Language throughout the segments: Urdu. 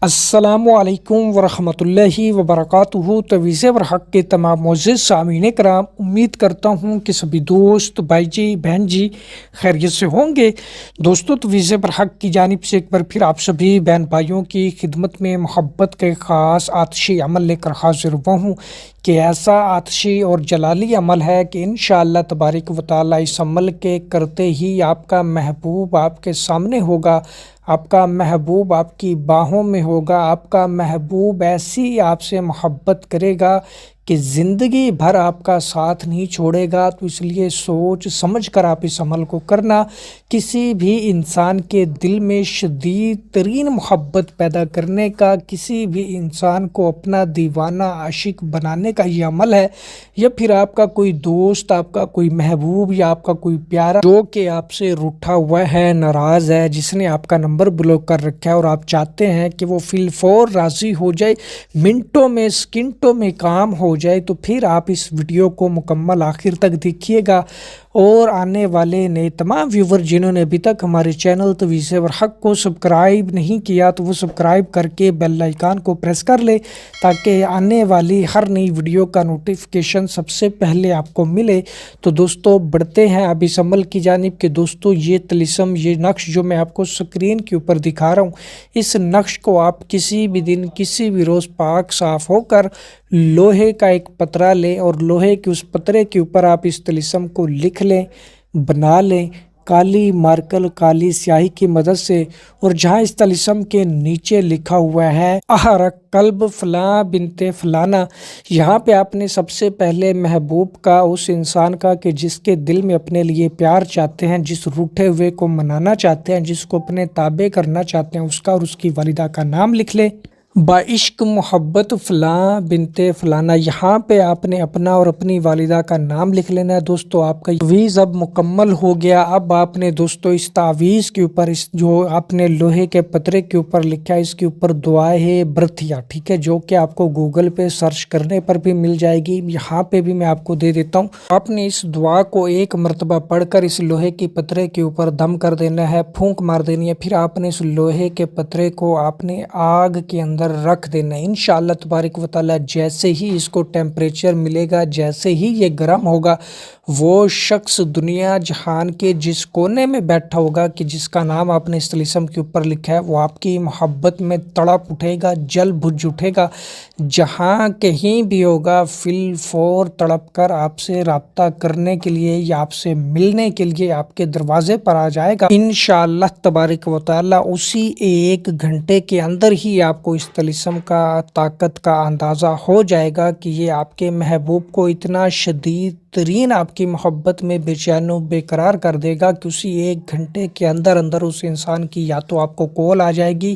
السلام علیکم ورحمۃ اللہ وبرکاتہ۔ تویز برحق کے تمام معزز سامعین کرام، امید کرتا ہوں کہ سبھی دوست بھائی جی بہن جی خیریت سے ہوں گے۔ دوستو، تویز برحق کی جانب سے ایک بار پھر آپ سبھی بہن بھائیوں کی خدمت میں محبت کے خاص آتشی عمل لے کر حاضر ہوا ہوں کہ ایسا آتشی اور جلالی عمل ہے کہ انشاءاللہ تبارک و تعالی اس عمل کے کرتے ہی آپ کا محبوب آپ کے سامنے ہوگا، آپ کا محبوب آپ کی باہوں میں ہوگا، آپ کا محبوب ایسی آپ سے محبت کرے گا کہ زندگی بھر آپ کا ساتھ نہیں چھوڑے گا۔ تو اس لیے سوچ سمجھ کر آپ اس عمل کو کرنا۔ کسی بھی انسان کے دل میں شدید ترین محبت پیدا کرنے کا، کسی بھی انسان کو اپنا دیوانہ عاشق بنانے کا یہ عمل ہے، یا پھر آپ کا کوئی دوست، آپ کا کوئی محبوب یا آپ کا کوئی پیارا جو کہ آپ سے روٹھا ہوا ہے، ناراض ہے، جس نے آپ کا نمبر بلاک کر رکھا ہے اور آپ چاہتے ہیں کہ وہ فی الفور راضی ہو جائے، منٹوں میں سکنٹوں میں کام ہو جائے، تو پھر آپ اس ویڈیو کو مکمل آخر تک دیکھیے گا۔ اور آنے والے نئے تمام ویور جنہوں نے ابھی تک ہمارے چینل تویز برحق کو سبسکرائب نہیں کیا تو وہ سبسکرائب کر کے بیل آئیکن کو پریس کر لے، تاکہ آنے والی ہر نئی ویڈیو کا نوٹیفیکیشن سب سے پہلے آپ کو ملے۔ تو دوستو، بڑھتے ہیں اب اس عمل کی جانب کہ دوستو یہ طلسم، یہ نقش جو میں آپ کو سکرین کے اوپر دکھا رہا ہوں، اس نقش کو آپ کسی بھی دن، کسی بھی روز پاک صاف ہو کر لوہے کا ایک پترا لیں اور لوہے کے اس پترے کے اوپر آپ اس طلسم کو لکھ لیں، بنا لیں کالی مارکل، کالی سیاہی کی مدد سے، اور جہاں اس طلسم کے نیچے لکھا ہوا ہے احرق قلب فلاں بنت فلانا، یہاں پہ آپ نے سب سے پہلے محبوب کا، اس انسان کا کہ جس کے دل میں اپنے لیے پیار چاہتے ہیں، جس روٹھے ہوئے کو منانا چاہتے ہیں، جس کو اپنے تابع کرنا چاہتے ہیں، اس کا اور اس کی والدہ کا نام لکھ لیں۔ بعشق محبت فلاں بنت فلانا، یہاں پہ آپ نے اپنا اور اپنی والدہ کا نام لکھ لینا ہے۔ دوستو، آپ کا تعویذ اب مکمل ہو گیا۔ اب آپ نے دوستو اس تعویذ کے اوپر، اس جو آپ نے لوہے کے پترے کے اوپر لکھا ہے، اس کے اوپر دعا ہے برتھیا، ٹھیک ہے، جو کہ آپ کو گوگل پہ سرچ کرنے پر بھی مل جائے گی، یہاں پہ بھی میں آپ کو دے دیتا ہوں۔ آپ نے اس دعا کو ایک مرتبہ پڑھ کر اس لوہے کے پترے کے اوپر دم کر دینا ہے، پھونک مار دینی ہے، پھر آپ نے اس لوہے کے پترے کو آپ نے آگ کے اندر رکھ دینا ہے۔ انشاءاللہ تبارک و تعالی جیسے ہی اس کو ٹیمپریچر ملے گا، جیسے ہی یہ گرم ہوگا، وہ شخص دنیا جہان کے جس کونے میں بیٹھا ہوگا کہ جس کا نام آپ نے اس طلسم کے اوپر لکھا ہے، وہ آپ کی محبت میں تڑپ اٹھے گا، جل بجھ اٹھے گا، جہاں کہیں بھی ہوگا فی الفور تڑپ کر آپ سے رابطہ کرنے کے لیے یا آپ سے ملنے کے لیے آپ کے دروازے پر آ جائے گا۔ انشاءاللہ تبارک و تعالی اسی 1 گھنٹے کے اندر ہی آپ کو اس طلسم کا طاقت کا اندازہ ہو جائے گا کہ یہ آپ کے محبوب کو اتنا شدید ترین آپ کی محبت میں بے چین و بے قرار کر دے گا کہ اسی 1 گھنٹے کے اندر اندر اس انسان کی یا تو آپ کو کال آ جائے گی،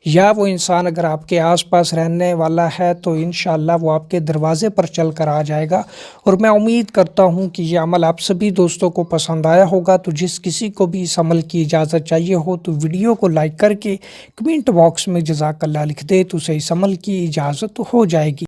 یا وہ انسان اگر آپ کے آس پاس رہنے والا ہے تو انشاءاللہ وہ آپ کے دروازے پر چل کر آ جائے گا۔ اور میں امید کرتا ہوں کہ یہ عمل آپ سبھی دوستوں کو پسند آیا ہوگا۔ تو جس کسی کو بھی اس عمل کی اجازت چاہیے ہو تو ویڈیو کو لائک کر کے کمنٹ باکس میں جزاک اللہ لکھ دے، تو اسے اس عمل کی اجازت ہو جائے گی۔